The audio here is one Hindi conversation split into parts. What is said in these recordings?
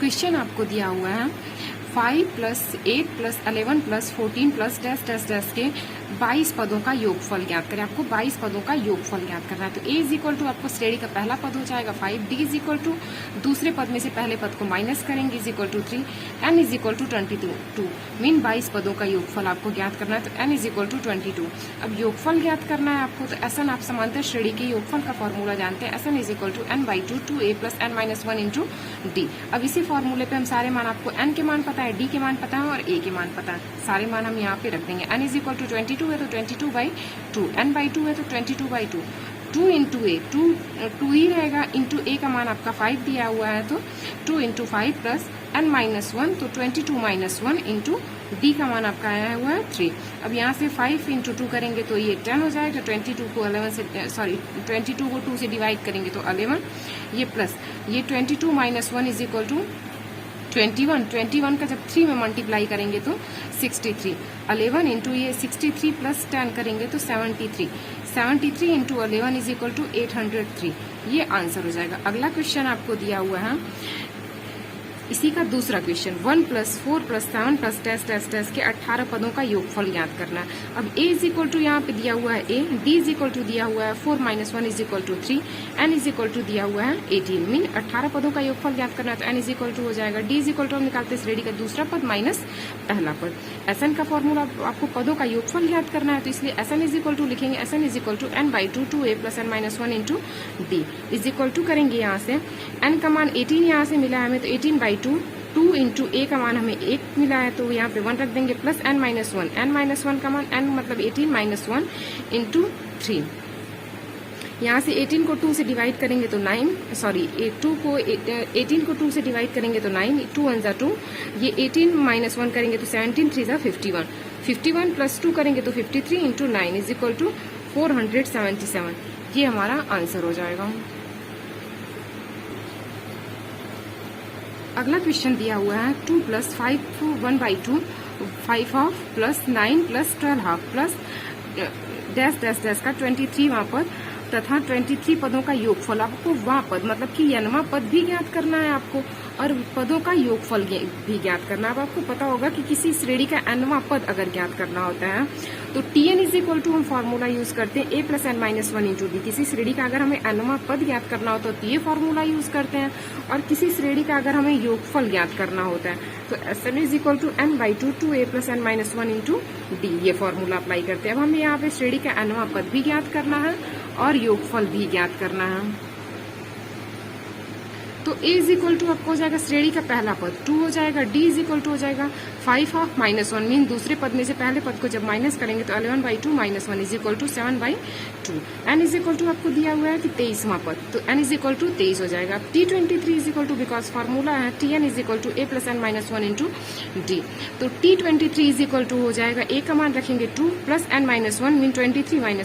क्वेश्चन आपको दिया हुआ है 5 + 8 + 11 + 14 + डैश डैश डैश के 22 पदों का योगफल ज्ञात करें। आपको 22 पदों का योगफल ज्ञात करना है। तो a = आपको श्रेणी का पहला पद हो जाएगा 5, d = दूसरे पद में से पहले पद को माइनस करेंगे = 3, n = 22 मीन 22 पदों का योगफल आपको ज्ञात करना है। तो n = 22। अब योगफल ज्ञात करना है आपको, तो Sn आप समांतर श्रेणी के योगफल का फॉर्मूला जानते हैं। Sn = n/2 2a + n - 1 × d। अब इसी फॉर्मूले पे हम सारे मान, आपको n के मान पता है, d के मान पता है और a के मान पता है, सारे मान हम यहाँ पे रख देंगे। n = 22 है तो 22/2, n/2 है तो 22/2, 2 × a 2 ही रहेगा, इंटू a का मान आपका 5 दिया हुआ है तो 2 × 5 + n - 1 तो 22 - 1 इंटू d का मान आपका आया हुआ है 3। अब यहाँ से 5 × 2 करेंगे तो ये 10 हो जाएगा। 22 को 2 से डिवाइड करेंगे तो 11, ये प्लस ये 22 - 1 = 21 का जब 3 में मल्टीप्लाई करेंगे तो 63, 11 इंटू ये 63 + 10 करेंगे तो 73 इंटू 11 = 803। ये आंसर हो जाएगा। अगला क्वेश्चन आपको दिया हुआ है इसी का दूसरा क्वेश्चन 1 + 4 + 7 + डैश डैश डैश के 18 पदों का योगफल ज्ञात करना है। अब a = यहाँ पे दिया हुआ है a, d = दिया हुआ है 4 - 1 = 3, n = दिया हुआ है 18 मीन 18 पदों का योगफल ज्ञात करना है। तो n = हो जाएगा d = हम निकालते हैं श्रेणी का दूसरा पद माइनस पहला पद। Sn का फॉर्मूला आपको पदों का योगफल ज्ञात करना है, तो इसलिए Sn = लिखेंगे Sn = n/2 2a + n - 1 × d = करेंगे यहाँ से n का मान 18 यहाँ से मिला है हमें, तो 18/2 2 × a का मान हमें 1 मिला है तो यहाँ पे 1 रख देंगे प्लस n - 1, n - 1 का मान n मतलब 18 - 1 × 3। यहाँ से 18 को 2 से डिवाइड करेंगे तो 9, 18 को 2 से डिवाइड करेंगे तो 9, 2 1 = 2, ये 18 - 1 करेंगे तो 17 3 = 51, 51 + 2 करेंगे तो 53 × 9 = 477। ये हमारा आंसर हो जाएगा। अगला क्वेश्चन दिया हुआ है 2 + 5 1/2 5/2 + 9 + 12/2 + डैश डैश डैश का 23वां पद तथा 23 पदों का योगफल। आपको वहाँ पद मतलब कि n वां पद भी ज्ञात करना है आपको और पदों का योगफल भी ज्ञात करना है। अब आपको पता होगा कि किसी श्रेणी का n वां पद अगर ज्ञात करना होता है तो Tn = हम फॉर्मूला यूज करते हैं a + n - 1 × d। किसी श्रेणी का अगर हमें n वां पद ज्ञात करना होता है तो ये फॉर्मूला यूज करते हैं, और किसी श्रेणी का अगर हमें योगफल ज्ञात करना होता है तो Sn = n/2 2a + n - 1 × d। ये फॉर्मूला अप्लाई करते हैं। अब हमें यहाँ पे श्रेणी का n वां पद भी ज्ञात करना है और योगफल भी ज्ञात करना है। तो a = आपको हो जाएगा श्रेणी का पहला पद 2 हो जाएगा, d = हो जाएगा 5/2 - 1 मीन दूसरे पद में से पहले पद को जब माइनस करेंगे तो 11/2 - 1 = 7/2। n = आपको दिया हुआ है कि 23वां पद, तो n = 23 हो जाएगा। T23 = बिकॉज फार्मूला है Tn = a + n - 1 × d, तो T23 = हो जाएगा a का मान रखेंगे 2 + n - 1 मीन 23 - 1 ×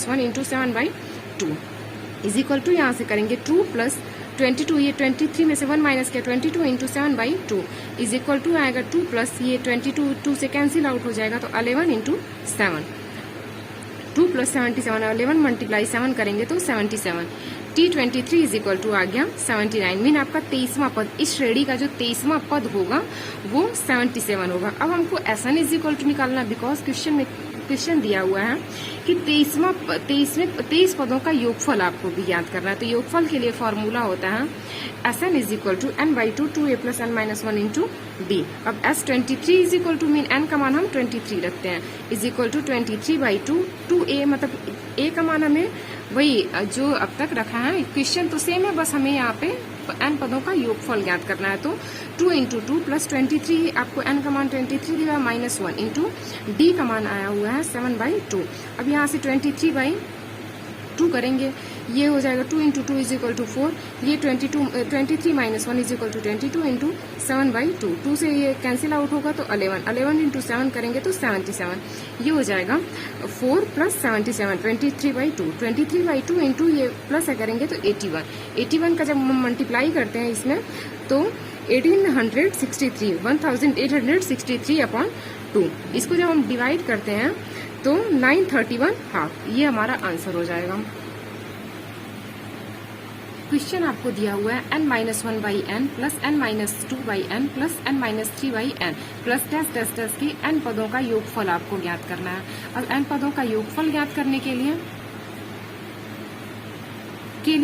7/2 यहाँ से करेंगे 2 + 22, ये 23 में से 1 माइनस किया 22 × 7/2 आएगा 2 + ये 22 2 से कैंसिल आउट हो जाएगा तो 11 × 7, 2 + 77, 11 × 7 करेंगे तो 77। T23 = आ गया 79 मीन आपका 23वां पद। इस श्रेणी का जो 23वां पद होगा वो 77 होगा। अब हमको Sn = निकालना, बिकॉज क्वेश्चन दिया हुआ है कि 23 पदों का योगफल आपको भी याद करना है। तो योगफल के लिए फॉर्मूला होता है Sn = n/2 2a + n - 1 × d। अब S23 = मीन n का मान हम 23 रखते हैं = 23/2 2a मतलब a का मान हमें वही जो अब तक रखा है, क्वेश्चन तो सेम है, बस हमें यहाँ पे n पदों का योगफल ज्ञात करना है। तो 2 × 2 + 23, आपको n का मान 23 दिया -1 इंटू d का मान आया हुआ है 7/2। अब यहाँ से 23/2 करेंगे, ये हो जाएगा 2 × 2 = 4, ये 23 - 1 = 22 इंटू 7/2, 2 से ये कैंसिल आउट होगा तो 11 × 7 करेंगे तो 77, ये हो जाएगा 4 + 77 23/2, 23/2 इंटू ये प्लस करेंगे तो 81 का जब हम मल्टीप्लाई करते हैं इसमें तो 1863 इसको जब हम डिवाइड करते हैं तो 931/2, ये हमारा आंसर हो जाएगा। क्वेश्चन आपको दिया हुआ है n minus 1 by n plus n minus 2 by n plus n minus 3 by n plus dash dash dash के n पदों का योगफल आपको ज्ञात करना है। अब n पदों का योगफल ज्ञात करने के लिए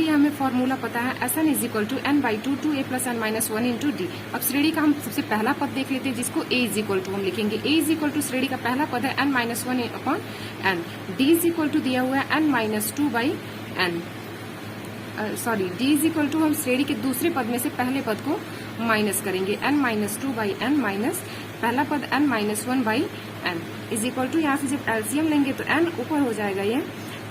हमें फॉर्मूला पता है Sn is equal to n by 2 2a plus n minus 1 into d. अब श्रेणी का हम सबसे पहला पद देख लेते हैं जिसको a इज इक्वल टू हम लिखेंगे। a इज इक्वल टू श्रेणी का पहला पद है n minus 1 upon n। d is equal to दिया हुआ है n minus 2 by n, sorry d is equal to हम श्रेणी के दूसरे पद में से पहले पद को माइनस करेंगे n minus 2 by n minus पहला पद n minus 1 by n is equal to यहाँ से जब एलसीएम लेंगे तो n ऊपर हो जाएगा ये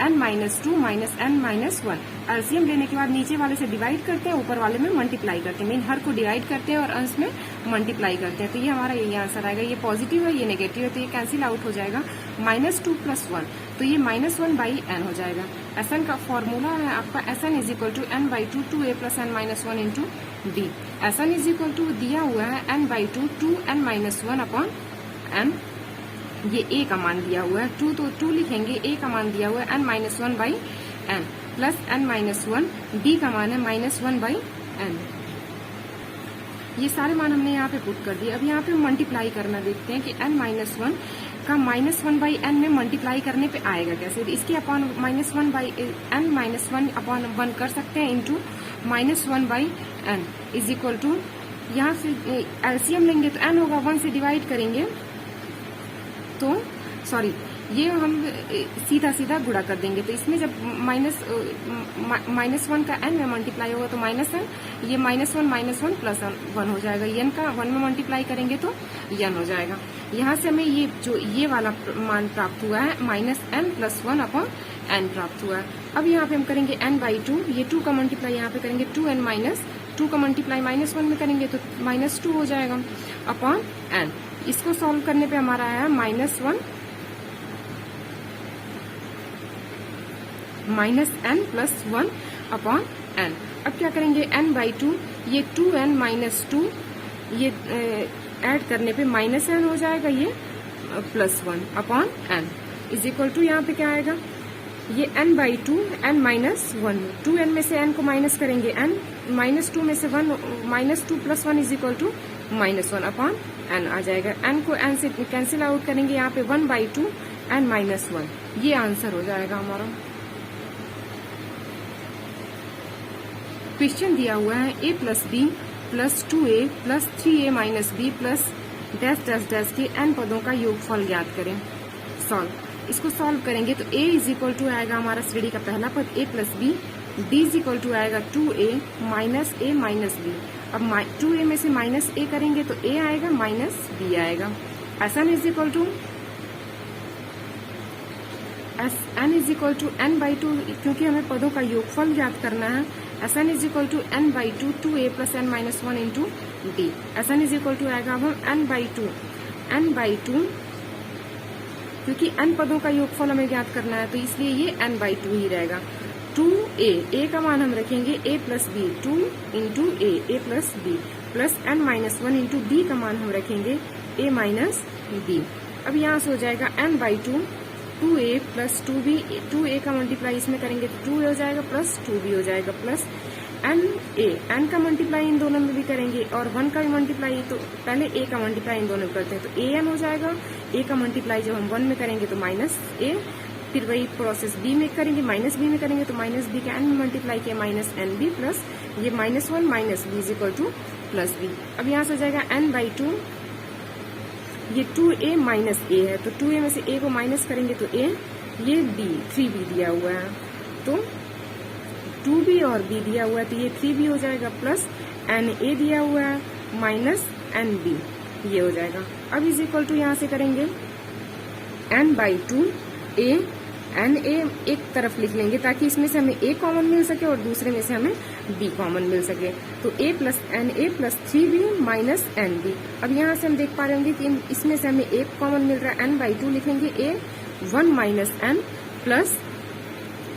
n minus 2 minus n minus 1। LCM लेने के बाद नीचे वाले से डिवाइड करते हैं, ऊपर वाले में मल्टीप्लाई करते हैं, मीन हर को डिवाइड करते हैं और अंश में मल्टीप्लाई करते हैं। तो ये हमारा यही आंसर आएगा। ये पॉजिटिव है, ये नेगेटिव है, तो ये कैंसिल आउट हो जाएगा। माइनस 2 प्लस 1 तो ये माइनस 1 बाई एन हो जाएगा। Sn का फॉर्मूला है आपका Sn is equal to n by 2 2a plus n minus 1 into d. Sn is equal to दिया हुआ है n by 2 2n minus 1 upon n, ये a का मान दिया हुआ है 2 तो 2 लिखेंगे, a का मान दिया हुआ है n minus 1 by n plus n minus 1, d का मान है माइनस 1 बाई n। ये सारे मान हमने यहाँ पे पुट कर दिए। अब यहाँ पे मल्टीप्लाई करना देखते हैं कि n माइनस 1 का माइनस 1 बाई एन में मल्टीप्लाई करने पे आएगा कैसे। इसके upon minus 1 by n minus 1 upon 1 कर सकते हैं into minus 1 by n is equal to, यहाँ से एलसीएम लेंगे तो n होगा, 1 से डिवाइड करेंगे तो सॉरी ये हम सीधा सीधा गुणा कर देंगे। तो इसमें जब माइनस 1 का n में मल्टीप्लाई होगा तो माइनस n, ये माइनस 1 प्लस 1 हो जाएगा। n का 1 में मल्टीप्लाई करेंगे तो n हो जाएगा। यहाँ से हमें ये जो ये वाला मान प्राप्त हुआ है minus n plus 1 upon n प्राप्त हुआ है। अब यहाँ पे हम करेंगे n बाई 2, ये 2 का मल्टीप्लाई यहाँ पे करेंगे 2n माइनस 2 का मल्टीप्लाई माइनस 1 में करेंगे तो माइनस 2 हो जाएगा अपॉन n। इसको सॉल्व करने पे हमारा आया minus 1 minus n plus 1 upon n। अब क्या करेंगे n बाई 2, ये 2n माइनस 2 ये ऐड करने पे माइनस n हो जाएगा, ये plus 1 upon n is equal to यहाँ पे क्या आएगा, ये n by 2 n minus 1, 2n में से n को माइनस करेंगे n माइनस 2 में से 1 minus 2 plus 1 is equal to minus 1 upon n आ जाएगा। n को n से कैंसिल आउट करेंगे, यहाँ पे 1 बाई 2 n माइनस 1, ये आंसर हो जाएगा हमारा। क्वेश्चन दिया हुआ है a plus b plus 2a plus 3a minus b plus dash dash dash के n पदों का योगफल ज्ञात करें। सॉल्व, इसको सॉल्व करेंगे तो a इज इक्वल टू आएगा हमारा श्रेणी का पहला पद a plus b, d is equal to आएगा 2a minus a minus B. अब 2a में से माइनस a करेंगे तो a आएगा माइनस b आएगा। Sn is equal to n is equal to n by 2, क्योंकि हमें पदों का योगफल ज्ञात करना है। Sn is equal to n by 2 2a plus n minus 1 into d. Sn is equal to आएगा अब हम n बाई 2 क्योंकि n पदों का योगफल हमें ज्ञात करना है तो इसलिए ये n बाई 2 ही रहेगा। 2a का मान हम रखेंगे a plus b, 2 into a plus b plus n minus 1 into b का मान हम रखेंगे a माइनस b। अब यहाँ से हो जाएगा n by 2 2a plus 2b, 2a का मल्टीप्लाई इसमें करेंगे तो 2a हो जाएगा प्लस 2b हो जाएगा प्लस n का मल्टीप्लाई इन दोनों में भी करेंगे और 1 का भी मल्टीप्लाई, तो पहले a का मल्टीप्लाई इन दोनों में करते हैं तो an हो जाएगा। a का मल्टीप्लाई जब हम 1 में करेंगे तो माइनस a, फिर वही प्रोसेस b में करेंगे, माइनस b में करेंगे तो माइनस b का n में मल्टीप्लाई किया माइनस nb प्लस ये minus 1 minus b is equal two plus b। अब यहाँ से हो जाएगा n बाई 2, ये 2a माइनस a है तो 2a में से a को माइनस करेंगे तो a, ये b 3b दिया हुआ है तो 2b और b दिया हुआ है तो ये 3b हो जाएगा प्लस na दिया हुआ है माइनस nb, ये हो जाएगा। अब इज इक्वल टू यहाँ से करेंगे n बाई 2 a na एक तरफ लिख लेंगे ताकि इसमें से हमें a कॉमन मिल सके और दूसरे में से हमें b कॉमन मिल सके तो a plus na plus 3b minus nb। अब यहाँ से हम देख पा रहे होंगे कि इसमें से हमें a कॉमन मिल रहा है, n बाई 2 लिखेंगे a 1 minus n plus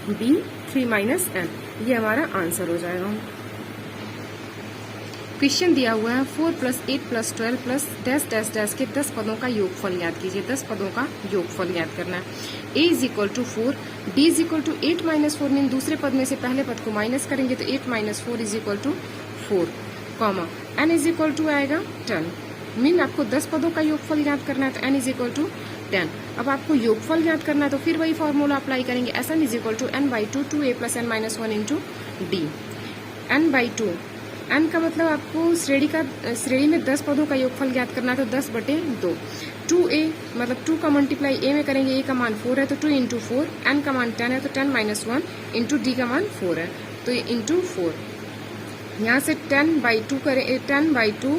b 3 minus n, ये हमारा आंसर हो जाएगा। क्वेश्चन दिया हुआ है 4 plus 8 plus 12 plus dash dash dash के 10 पदों का योगफल ज्ञात कीजिए। 10 पदों का योगफल ज्ञात करना है। a is equal to 4, d is equal to 8 minus 4, mean दूसरे पद में से पहले पद को माइनस करेंगे तो 8 minus 4 is equal to 4, comma n is equal to आएगा 10, मीन आपको 10 पदों का योगफल ज्ञात करना है तो n इज इक्वल टू 10। अब आपको योगफल ज्ञात करना है तो फिर वही फॉर्मूला अप्लाई करेंगे, Sn is equal to n by 2 2a plus n minus 1 into d. n by 2, n का मतलब आपको श्रेणी में 10 पदों का योगफल ज्ञात करना है तो 10 बटे 2। 2a मतलब 2 का मल्टीप्लाई a में करेंगे, a का मान 4 है तो 2 इंटू 4, n का मान 10 है तो 10 माइनस 1 इंटू डी का मान 4 है तो इंटू 4। यहाँ से 10 बाई 2 करें, 10 बाई 2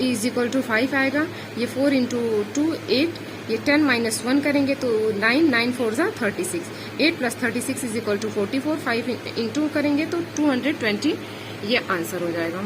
इज इक्वल टू 5 आएगा। ये 4 इंटू 2 8, ये 10 माइनस 1 करेंगे तो 9, 9 4 जा 36, 8 plus 36 is equal to 44, 5 into करेंगे तो 220, ये आंसर हो जाएगा।